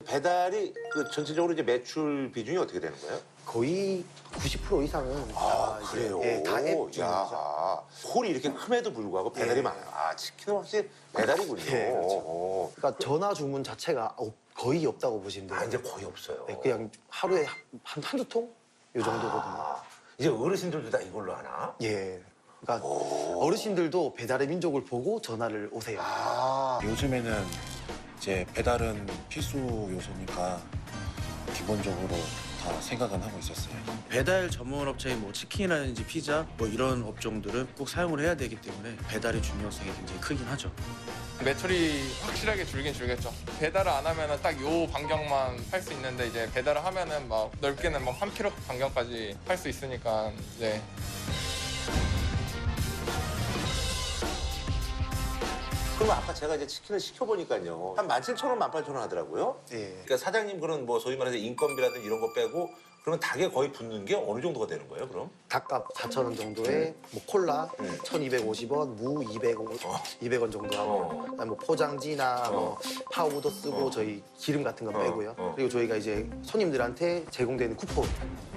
배달이 그 전체적으로 이제 매출 비중이 어떻게 되는 거예요? 거의 90% 이상은 아, 다 그래요? 예, 다앱 중이죠. 야, 홀이 이렇게 큼에도 불구하고 배달이 예. 많아요. 아, 치킨은 확실히 배달이군요. 예, 그렇죠. 어. 그러니까 전화 주문 자체가 거의 없다고 보시면 돼요. 아, 이제 거의 없어요. 네, 그냥 하루에 한두 통? 요 정도거든요. 아, 이제 어르신들도 다 이걸로 하나? 예. 그러니까 어르신들도 배달의 민족을 보고 전화를 오세요. 아, 요즘에는 이제 배달은 필수 요소니까 기본적으로 다 생각은 하고 있었어요. 배달 전문 업체인 뭐 치킨이라든지 피자 뭐 이런 업종들은 꼭 사용을 해야 되기 때문에 배달의 중요성이 굉장히 크긴 하죠. 매출이 확실하게 줄긴 줄겠죠. 배달을 안 하면은 딱 요 반경만 할 수 있는데 이제 배달을 하면은 막 넓게는 막 3km 반경까지 할 수 있으니까 이제 그럼 아까 제가 이제 치킨을 시켜보니까요. 한 17,000원, 18,000원 하더라고요. 예. 그러니까 사장님 그런 뭐 소위 말해서 인건비라든지 이런 거 빼고 그러면 닭에 거의 붙는 게 어느 정도가 되는 거예요, 그럼? 닭값 4,000원 정도에 뭐 콜라 1,250원, 무 200원 정도 하고 그다음에 뭐 포장지나 뭐 파우더 쓰고 저희 기름 같은 건 빼고요. 그리고 저희가 이제 손님들한테 제공되는 쿠폰.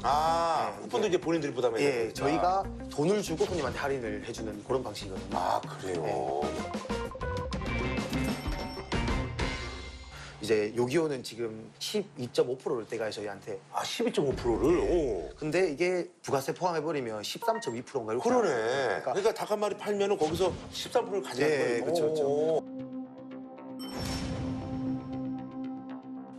아, 네, 쿠폰도 이제 본인들이 부담해야 예, 되니까. 저희가 돈을 주고 손님한테 할인을 해주는 그런 방식이거든요. 아, 그래요? 이제 요기요는 지금 12.5%를 떼가요 저희한테. 아, 12.5%를? 오. 근데 이게 부가세 포함해버리면 13.2%인가 이렇게. 그러네. 나와요. 그러니까 닭 한 마리 팔면은 거기서 13%를 가져가는 예, 거예요. 그쵸, 그쵸. 오.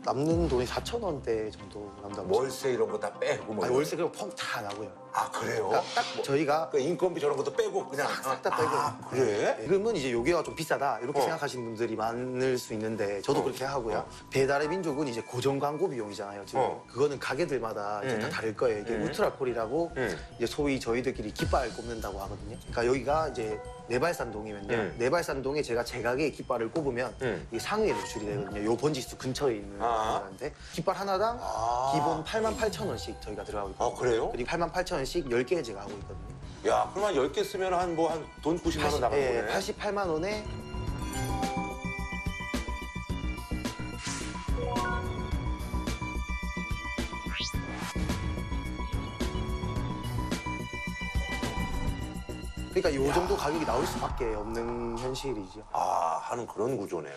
남는 돈이 4,000원대 정도 남다고. 월세 이런 거 다 빼고 뭐. 아니, 월세 그냥 펑 다 나고요. 아, 그래요? 그러니까 딱 저희가 그러니까 인건비 저런 것도 빼고 그냥 싹 다 빼고. 아, 그래? 네, 그러면 이제 요기요가 좀 비싸다 이렇게 어. 생각하시는 분들이 많을 수 있는데 저도 그렇게 하고요. 배달의 민족은 이제 고정 광고 비용이잖아요. 지금 어. 그거는 가게들마다 이제 다 다를 거예요. 이게 울트라콜이라고 이제 소위 저희들끼리 깃발 꼽는다고 하거든요. 그러니까 여기가 이제 내발산동이면요. 내발산동에 제가 제 가게에 깃발을 꼽으면 이게 상위에 노출이 되거든요. 요 번지수 근처에 있는 아. 가게한테 깃발 하나당 아. 기본 88,000원씩 저희가 들어가고 있거든요. 아, 그래요? 그리고 88,000원씩 10개 제가 하고 있거든요. 야, 그럼 한 10개 쓰면 한 뭐 한 돈 90만 원 나가는 예, 거네. 88만 원에 그러니까 요 정도 가격이 나올 수밖에 없는 현실이죠. 아, 하는 그런 구조네요.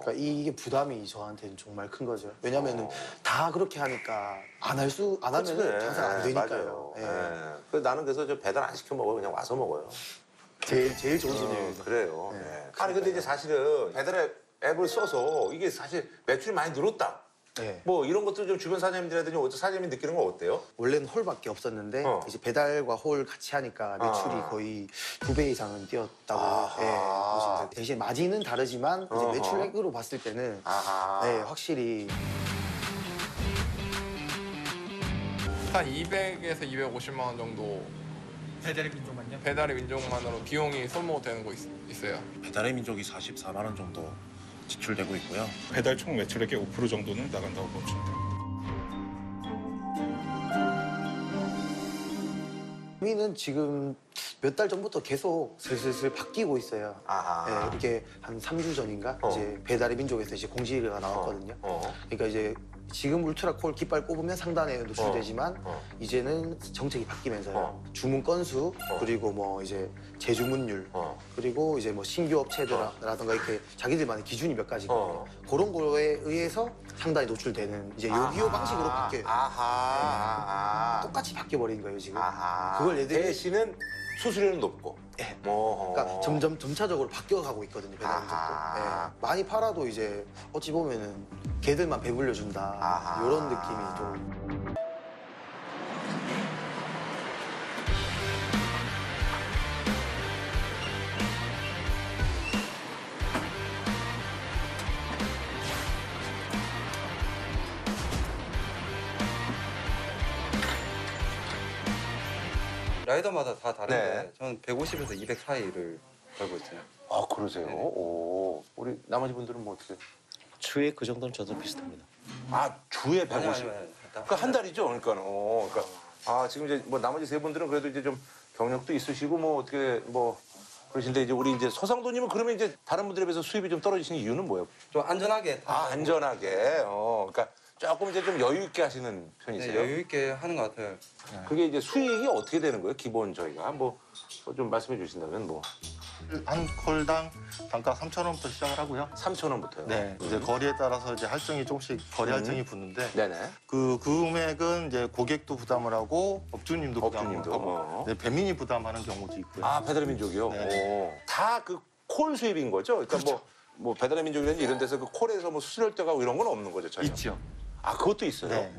그러니까 이게 부담이 저한테는 정말 큰 거죠. 왜냐면은 다 그렇게 하니까 안 하면 장사가 안 되니까요. 맞아요. 예. 예. 그래서 나는 그래서 저 배달 안 시켜 먹어요. 그냥 와서 먹어요. 제일 좋은 소리예요. 그래요. 네. 예. 아니 근데 이제 사실은 배달 앱을 써서 이게 사실 매출이 많이 늘었다. 네. 뭐 이런 것들 좀 주변 사장님들이라든지 사장님이 느끼는 건 어때요? 원래는 홀밖에 없었는데 이제 배달과 홀 같이 하니까 매출이 아. 거의 2배 이상은 뛰었다고 아하. 예, 보시면 돼요. 대신 마진은 다르지만 이제 어허. 매출액으로 봤을 때는 아하. 네, 확실히 한 200에서 250만 원 정도 배달의 민족만요? 배달의 민족만으로 비용이 소모되는 거 있어요. 배달의 민족이 44만 원 정도 지출되고 있고요. 배달 총 매출액의 5% 정도는 나간다고 보시면 돼요. 우리는 지금 몇 달 전부터 계속 슬슬 바뀌고 있어요. 아하. 예, 이게 한 3주 전인가 이제 배달의 민족에서 이제 공지가 나왔거든요. 그러니까 이제 지금 울트라콜 깃발 꼽으면 상단에 노출되지만 이제는 정책이 바뀌면서요. 주문 건수 그리고 뭐 이제 재주문율 그리고 이제 뭐 신규 업체들라든가 이렇게 자기들만의 기준이 몇 가지거든요. 그런 거에 의해서 상단에 노출되는 이제 요기요 방식으로 바뀌어요. 아하. 똑같이 바뀌어버린 거예요 지금. 아하. 그걸 얘들이 대신은 수수료는 높고. 예. 뭐. 그러니까 점차적으로 바뀌어가고 있거든요 배달민족도. 아하. 예. 많이 팔아도 이제 어찌 보면은 걔들만 배불려 준다 아하. 이런 느낌이 좀. 라이더마다 다 다른데 네. 저는 150에서 200 사이를 걸고 있어요. 아, 그러세요? 오. 우리 나머지 분들은 뭐 어떻게? 주에 그 정도는 저도 비슷합니다. 아, 주에 150. 아니요. 그러니까 한 달이죠, 그러니까는. 그러니까 지금 이제 뭐 나머지 세 분들은 그래도 이제 좀 경력도 있으시고 뭐 어떻게 뭐 그러신데 이제 우리 이제 서상도님은 그러면 이제 다른 분들에 비해서 수입이 좀 떨어지시는 이유는 뭐예요? 좀 안전하게 아, 안전하게. 그러니까 조금 이제 좀 여유 있게 하시는 편이세요? 네, 여유 있게 하는 것 같아요. 그게 이제 수익이 어떻게 되는 거예요? 기본 저희가 뭐 좀 말씀해 주신다면 뭐 한 콜당 단가 3,000원부터 시작을 하고요. 3,000원부터요. 네, 이제 거리에 따라서 이제 할증이 조금씩 거리 할증이 붙는데 네네. 그 금액은 이제 고객도 부담을 하고 업주님도 부담을 업주님도, 하고 네, 배민이 부담하는 경우도 있고요. 아, 배달의 민족이요? 네. 다 그 콜 수입인 거죠? 그러니까 뭐 배달의 민족이라든지 이런 데서 그 콜에서 뭐 수수료가 가고 이런 건 없는 거죠, 전혀? 있죠. 아, 그것도 있어요? 네.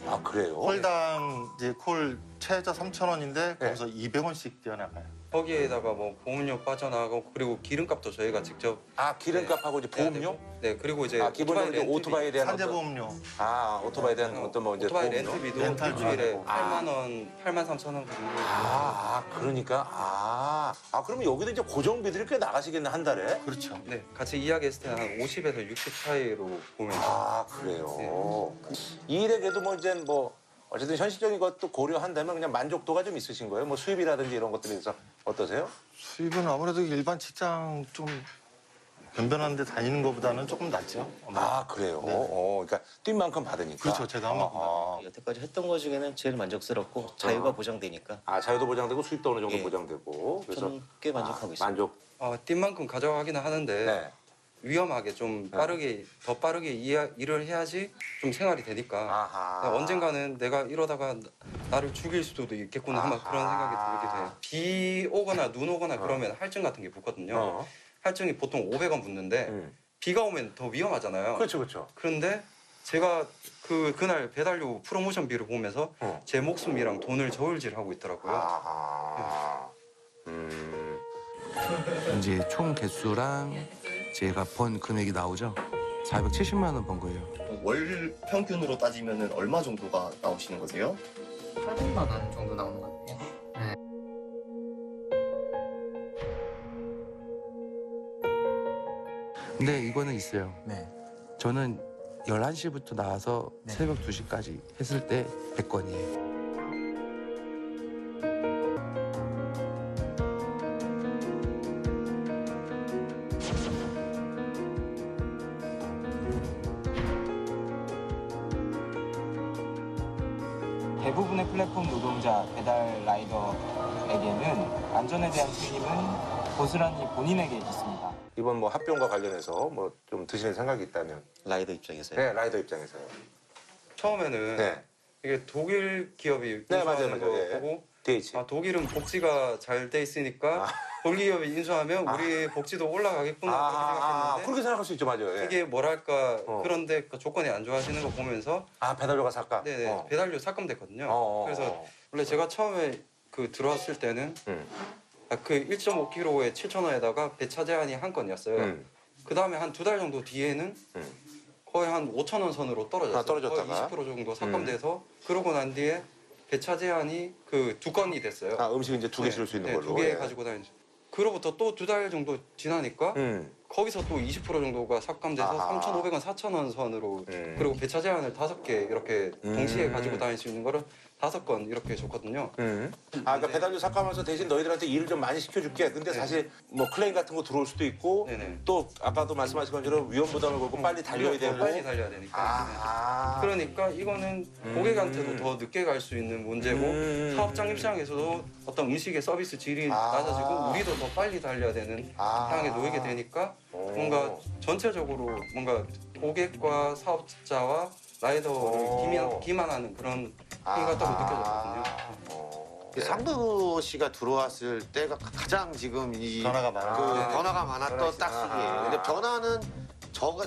아, 그래요? 콜당 이제 콜 최저 3,000원인데 거기서 200원씩 뛰어나가요. 거기에다가 뭐 보험료 빠져나가고 그리고 기름값도 저희가 직접 아, 기름값하고 이제 해야 보험료? 되고, 네, 그리고 이제 아, 기본적으로 이제 렌트비. 오토바이에 대한 어떤- 산재보험료. 아, 오토바이에 대한 어떤 뭐 이제 오토바이 보험료? 렌트비도 렌탈 일주일에 비용하고. 8만 원, 8만 3천 원 정도. 그러니까 그러면 여기도 이제 고정비들이 꽤 나가시겠네, 한 달에? 그렇죠. 네, 같이 이야기했을 때는 한 50에서 60 사이로 보면 아, 그래요? 이 일에게도 뭐 이제 뭐 어쨌든 현실적인 것도 고려한다면 그냥 만족도가 좀 있으신 거예요? 뭐 수입이라든지 이런 것들에 대해서 어떠세요? 수입은 아무래도 일반 직장 좀 변변한 데 다니는 것보다는 조금 낫죠. 아, 그래요? 네. 그러니까 뛴 만큼 받으니까. 그렇죠. 제가 한 만큼 받아요. 여태까지 했던 것 중에는 제일 만족스럽고 자유가 보장되니까 아, 자유도 보장되고 수입도 어느 정도 예. 보장되고. 그래서 저는 꽤 만족하고 있습니다. 만족. 뛴 만큼 가져가기는 하는데 네. 위험하게 좀 빠르게 더 빠르게 일을 해야지 좀 생활이 되니까 아하. 언젠가는 내가 이러다가 나를 죽일 수도 있겠구나 막 그런 생각이 들게 돼요. 비 오거나 눈 오거나 그러면 할증 같은 게 붙거든요. 할증이 보통 500원 붙는데 비가 오면 더 위험하잖아요. 그렇죠, 그렇죠. 그런데 제가 그날 배달료 프로모션비를 보면서 제 목숨이랑 돈을 저울질하고 있더라고요. 아하. 이제 총 개수랑 제가 번 금액이 나오죠. 470만 원 번 거예요. 월 평균으로 따지면 얼마 정도가 나오시는 거세요? 800만 원 정도 나오는 것 같아요. 근데 이거는 있어요. 네. 저는 11시부터 나와서 새벽 2시까지 했을 때 100건이에요. 대부분의 플랫폼 노동자, 배달 라이더에게는 안전에 대한 책임은 고스란히 본인에게 있습니다. 이번 뭐 합병과 관련해서 뭐 좀 드시는 생각이 있다면. 라이더 입장에서요. 네, 라이더 입장에서요. 처음에는 네. 이게 독일 기업이 네, 인수하는 맞아요, 거 맞아요. 예. 보고 DH. 독일은 복지가 잘 돼 있으니까 독일 기업이 인수하면 우리 복지도 올라가겠구나 그렇게 생각했는데 그렇게 생각할 수 있죠, 맞아요. 예. 이게 뭐랄까 그런데 그 조건이 안 좋아지는 거 보면서 배달료가 삭감. 네네 배달료 삭감됐거든요. 어. 그래서 원래 제가 처음에 들어왔을 때는 그 1.5kg에 7,000원에다가 배차 제한이 한 건이었어요. 그 다음에 한 2달 정도 뒤에는 거의 한 5,000원 선으로 떨어졌어요. 떨어졌다가. 거의 20% 정도 삭감돼서 그러고 난 뒤에 배차 제한이 2건이 됐어요. 음식 이제 2개 실을 수 있는 걸로. 2개 예. 가지고 다니죠. 그로부터 또 2달 정도 지나니까 거기서 또 20% 정도가 삭감돼서 아하. 3,500원, 4,000원 선으로 그리고 배차 제한을 5개 이렇게 동시에 가지고 다닐 수 있는 거를 5건 이렇게 줬거든요. 그러니까 배달료 삭감하면서 대신 너희들한테 일을 좀 많이 시켜줄게. 근데 사실 뭐 클레임 같은 거 들어올 수도 있고 네네. 또 아까도 말씀하신 것처럼 위험 부담을 걸고 빨리 달려야 되고. 빨리 달려야 되니까. 그러니까 이거는 고객한테도 더 늦게 갈 수 있는 문제고 사업장 입장에서도 어떤 음식의 서비스 질이 낮아지고 우리도 더 빨리 달려야 되는 상황에 놓이게 되니까 뭔가 전체적으로 뭔가 고객과 사업자와 라이더를 기만하는 그런 행위 같다고 느껴졌거든요. 상도 씨가 들어왔을 때가 가장 지금 이 변화가 많았죠. 변화가 많았던 딱 시기예요. 근데 변화는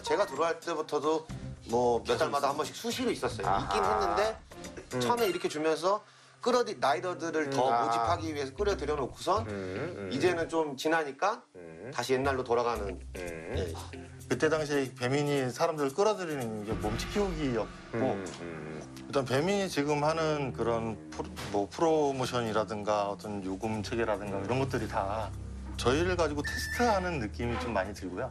제가 들어갈 때부터도 뭐 몇 달마다 한 번씩 수시로 있었어요. 있긴 했는데 처음에 이렇게 주면서 라이더들을 더 모집하기 위해서 끌어들여 놓고선 이제는 좀 지나니까 다시 옛날로 돌아가는. 예. 그때 당시에 배민이 사람들을 끌어들이는 게 몸치 키우기였고 일단 배민이 지금 하는 그런 프로모션이라든가 어떤 요금 체계라든가 이런 것들이 다 저희를 가지고 테스트하는 느낌이 좀 많이 들고요.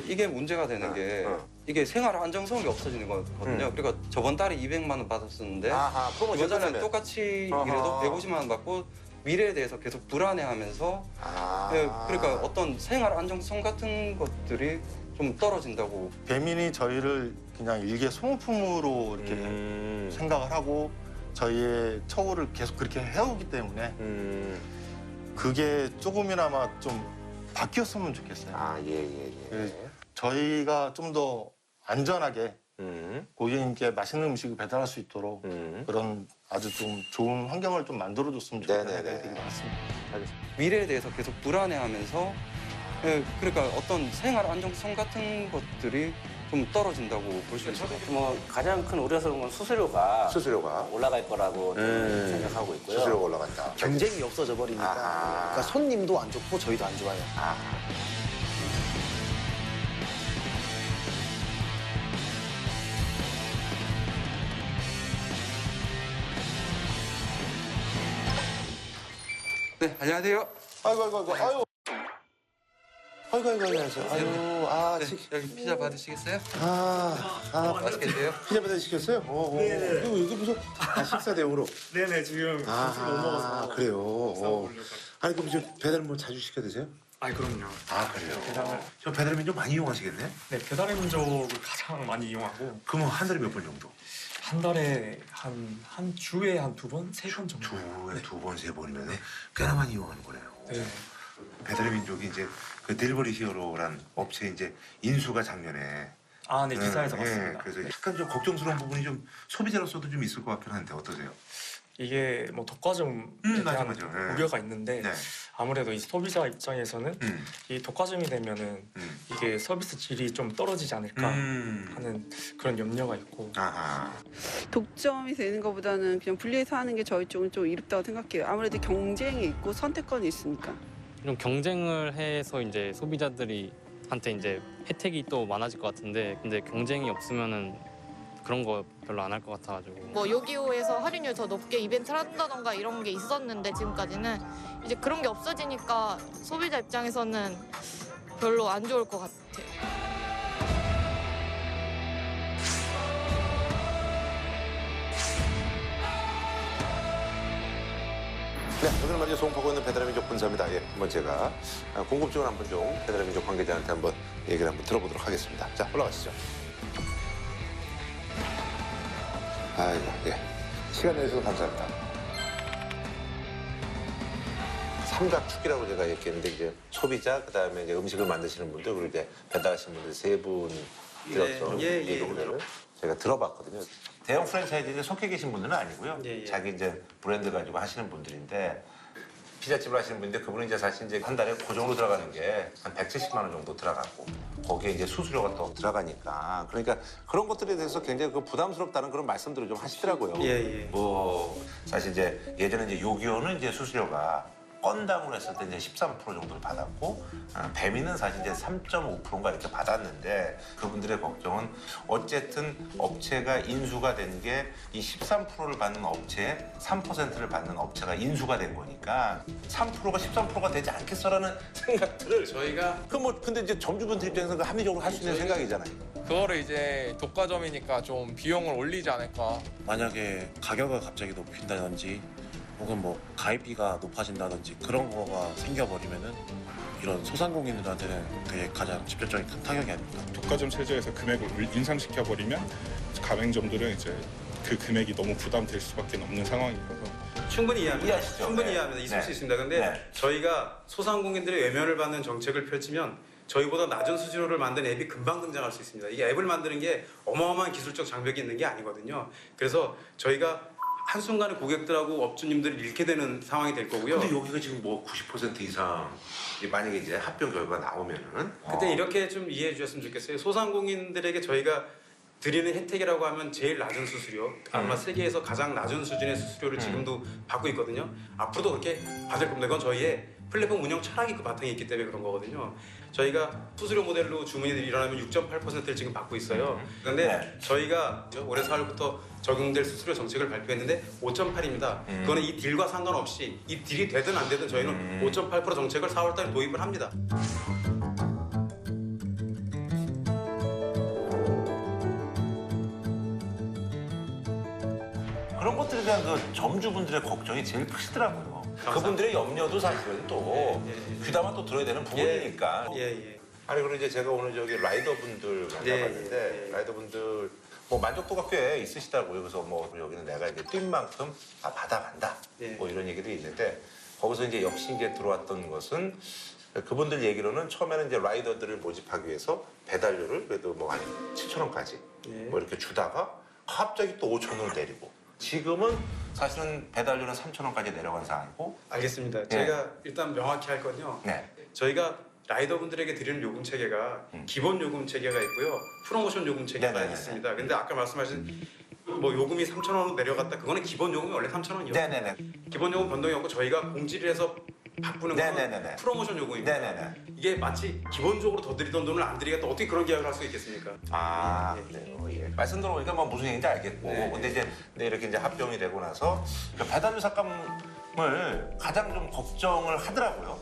이게 문제가 되는 게 이게 생활 안정성이 없어지는 거거든요. 그러니까 저번 달에 200만 원 받았었는데 이번 달에 똑같이 일해도 150만 원 받고 미래에 대해서 계속 불안해하면서 그러니까 어떤 생활 안정성 같은 것들이 좀 떨어진다고. 배민이 저희를 그냥 일개 소모품으로 이렇게 생각을 하고 저희의 처우를 계속 그렇게 해오기 때문에 그게 조금이나마 좀 바뀌었으면 좋겠어요. 저희가 좀 더 안전하게 고객님께 맛있는 음식을 배달할 수 있도록 그런 아주 좀 좋은 환경을 좀 만들어줬으면 좋겠다는 생각이 되게 많습니다. 미래에 대해서 계속 불안해하면서 그러니까 어떤 생활 안정성 같은 것들이 좀 떨어진다고 볼 수 있을 것 같아요. 뭐 가장 큰 우려스러운 건 수수료가 올라갈 거라고 생각하고 있고요. 수수료가 올라간다. 경쟁이 없어져 버리니까 그러니까 손님도 안 좋고 저희도 안 좋아요. 네, 안녕하세요. 아이고. 안녕하세요. 네, 여기 피자 받으시겠어요? 맛있게 드세요. 피자 받으시겠어요? 이게 무슨 식사 대용으로? 네네 지금 못 먹어서. 그래요. 아니 그럼 좀 배달 뭐 자주 시켜 드세요? 아 그럼요. 그래요. 저 배달 민족 많이 이용하시겠네? 네 배달의 민족을 가장 많이 이용하고 그러면 한 달에 몇 번 정도? 한 달에 한 주에 한 2번, 3번 정도. 주에 2번, 3번이면 꽤나 많이 이용하는 거네요. 네. 배달의 민족이 이제 그 딜리버리 히어로란 업체 이제 인수가 작년에 네 기사에서 봤습니다. 그래서 약간 좀 걱정스러운 부분이 좀 소비자로서도 좀 있을 것 같긴 한데 어떠세요? 이게 뭐 독과점에 대한 우려가 있는데 아무래도 이 소비자 입장에서는 이 독과점이 되면은 이게 서비스 질이 좀 떨어지지 않을까 하는 그런 염려가 있고. 독점이 되는 것보다는 그냥 분리해서 하는 게 저희 쪽은 좀 이롭다고 생각해요. 아무래도 경쟁이 있고 선택권이 있으니까. 이런 경쟁을 해서 이제 소비자들이 한테 이제 혜택이 또 많아질 것 같은데 근데 경쟁이 없으면은 그런 거 별로 안 할 것 같아가지고. 뭐 요기요에서 할인율 더 높게 이벤트를 한다던가 이런 게 있었는데 지금까지는 이제 그런 게 없어지니까 소비자 입장에서는 별로 안 좋을 것 같아요. 네, 오늘 말이죠. 송파구 있는 배달의 민족 본사입니다. 한번 제가 궁금증을 한번 좀 배달의 민족 관계자한테 한번 얘기를 한번 들어보도록 하겠습니다. 자, 올라가시죠. 시간 내주셔서 감사합니다. 삼각축이라고 제가 얘기했는데 이제 소비자, 그다음에 이제 음식을 만드시는 분들, 그리고 이제 배달하시는 분들 세 분 들었죠. 이 노래를 제가 들어봤거든요. 대형 프랜차이즈에 속해 계신 분들은 아니고요. 자기 이제 브랜드 가지고 하시는 분들인데 피자집을 하시는 분인데 그분은 이제 사실 이제 한 달에 고정으로 들어가는 게 한 170만 원 정도 들어가고 거기에 이제 수수료가 또 들어가니까 그러니까 그런 것들에 대해서 굉장히 그 부담스럽다는 그런 말씀들을 좀 하시더라고요. 뭐 사실 이제 예전에 이제 요기요는 이제 수수료가 건당으로 했을 때 이제 13% 정도를 받았고 배민은 사실 이제 3.5%인가 이렇게 받았는데 그분들의 걱정은 어쨌든 업체가 인수가 된 게 이 13%를 받는 업체에 3%를 받는 업체가 인수가 된 거니까 3%가 13%가 되지 않겠어라는 생각들을 저희가 근데 이제 점주분들 입장에서는 합리적으로 할 수 있는 생각이잖아요. 그거를 이제 독과점이니까 좀 비용을 올리지 않을까. 만약에 가격을 갑자기 높인다든지 혹은 뭐 가입비가 높아진다든지 그런 거가 생겨버리면은 이런 소상공인들한테는 그게 가장 직접적인 큰 타격이 아닙니다. 독과점 체제에서 금액을 인상시켜버리면 가맹점들은 이제 그 금액이 너무 부담될 수밖에 없는 상황이라서 충분히 이해합니다. 이해하시죠? 충분히 이해합니다. 있을 수 있습니다. 근데 저희가 소상공인들의 외면을 받는 정책을 펼치면 저희보다 낮은 수수료를 만든 앱이 금방 등장할 수 있습니다. 이게 앱을 만드는 게 어마어마한 기술적 장벽이 있는 게 아니거든요. 그래서 저희가 한순간에 고객들하고 업주님들을 잃게 되는 상황이 될 거고요. 근데 여기가 지금 뭐 90% 이상 만약에 이제 합병 결과가 나오면은 그때 이렇게 좀 이해해 주셨으면 좋겠어요. 소상공인들에게 저희가 드리는 혜택이라고 하면 제일 낮은 수수료, 아마 세계에서 가장 낮은 수준의 수수료를 지금도 받고 있거든요. 앞으로도 그렇게 받을 겁니다. 그건 저희의 플랫폼 운영 철학이 그 바탕에 있기 때문에 그런 거거든요. 저희가 수수료 모델로 주문이 일어나면 6.8%를 지금 받고 있어요. 그런데 저희가 올해 4월부터 적용될 수수료 정책을 발표했는데 5.8입니다. 그거는 이 딜과 상관없이 이 딜이 되든 안 되든 저희는 5.8% 정책을 4월달에 도입을 합니다. 그런 것들에 대한 그 점주분들의 걱정이 제일 크시더라고요. 그분들의 염려도 사실은 또 귀담아 또 들어야 되는 부분이니까. 아니 그리고 이제 제가 오늘 저기 라이더분들 만나봤는데 라이더분들 뭐 만족도가 꽤 있으시다고요. 그래서 뭐 여기는 내가 이제 뛴 만큼 다 받아간다. 뭐 이런 얘기도 있는데 거기서 이제 역시 이제 들어왔던 것은 그분들 얘기로는 처음에는 이제 라이더들을 모집하기 위해서 배달료를 그래도 뭐 한 7,000원까지 뭐 이렇게 주다가 갑자기 또 5,000원을 내리고 지금은 사실은 배달료는 3,000원까지 내려간 상황이고. 알겠습니다. 제가 일단 명확히 할 건요. 저희가 라이더분들에게 드리는 요금 체계가 기본 요금 체계가 있고요. 프로모션 요금 체계가 있습니다. 근데 아까 말씀하신 뭐 요금이 3,000원으로 내려갔다. 그거는 기본 요금이 원래 3,000원이요. 기본 요금 변동이 없고 저희가 공지를 해서 바꾸는 건 프로모션 요금입니다. 이게 마치 기본적으로 더 드리던 돈을 안 드리겠다. 어떻게 그런 계약을 할 수 있겠습니까? 그래요. 말씀 들어보니까 뭐 무슨 얘기인지 알겠고. 근데 이제 이렇게 이제 합병이 되고 나서 배달료 삭감을 가장 좀 걱정을 하더라고요.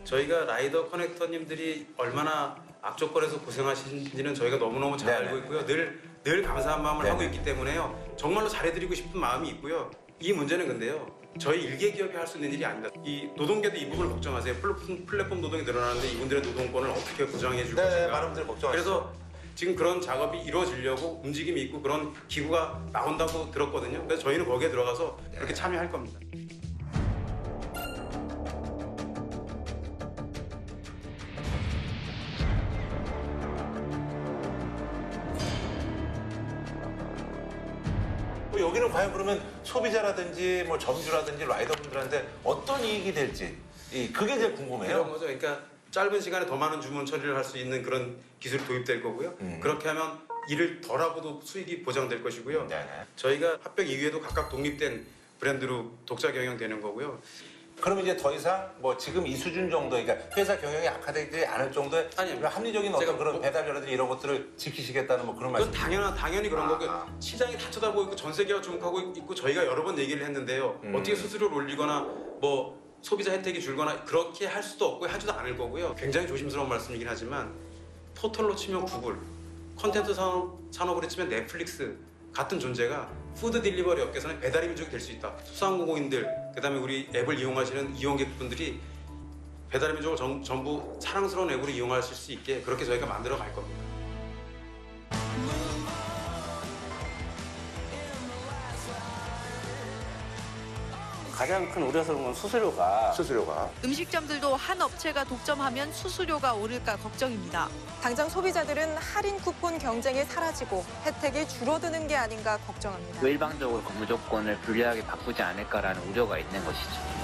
저희가 라이더 커넥터님들이 얼마나 악조건에서 고생하시는지는 저희가 너무너무 잘 알고 있고요. 늘 감사한 마음을 하고 있기 때문에요. 정말로 잘해드리고 싶은 마음이 있고요. 이 문제는 근데요. 저희 일개 기업이 할 수 있는 일이 아닙니다. 이 노동계도 이 부분을 걱정하세요. 플랫폼 노동이 늘어나는데 이분들의 노동권을 어떻게 보장해 줄 것인가. 많은 분들이 걱정하시죠. 그래서 지금 그런 작업이 이루어지려고 움직임이 있고 그런 기구가 나온다고 들었거든요. 그래서 저희는 거기에 들어가서 그렇게 참여할 겁니다. 여기는 과연 그러면 소비자라든지 뭐 점주라든지 라이더분들한테 어떤 이익이 될지 그게 제일 궁금해요. 이런 거죠. 그러니까 짧은 시간에 더 많은 주문 처리를 할 수 있는 그런 기술이 도입될 거고요. 그렇게 하면 일을 덜하고도 수익이 보장될 것이고요. 저희가 합병 이후에도 각각 독립된 브랜드로 독자 경영되는 거고요. 그럼 이제 더 이상 뭐 지금 이 수준 정도, 그러니까 회사 경영이 악화되지 않을 정도의 합리적인 어떤 그런 배달료라든지 이런 것들을 지키시겠다는 뭐 그런 말씀. 당연히 그런 거고 시장이 다 쳐다보고 있고 전 세계가 주목하고 있고 저희가 여러 번 얘기를 했는데요. 어떻게 수수료를 올리거나 뭐 소비자 혜택이 줄거나 그렇게 할 수도 없고 하지도 않을 거고요. 굉장히 조심스러운 말씀이긴 하지만 포털로 치면 구글, 콘텐츠 산업으로 치면 넷플릭스 같은 존재가 푸드 딜리버리 업계에서는 배달의 민족이 될 수 있다. 소상공인들, 그다음에 우리 앱을 이용하시는 이용객분들이 배달의 민족을 전부 사랑스러운 앱으로 이용하실 수 있게 그렇게 저희가 만들어 갈 겁니다. 가장 큰 우려스러운 건 수수료가. 음식점들도 한 업체가 독점하면 수수료가 오를까 걱정입니다. 당장 소비자들은 할인 쿠폰 경쟁이 사라지고 혜택이 줄어드는 게 아닌가 걱정합니다. 일방적으로 근무 조건을 불리하게 바꾸지 않을까라는 우려가 있는 것이죠.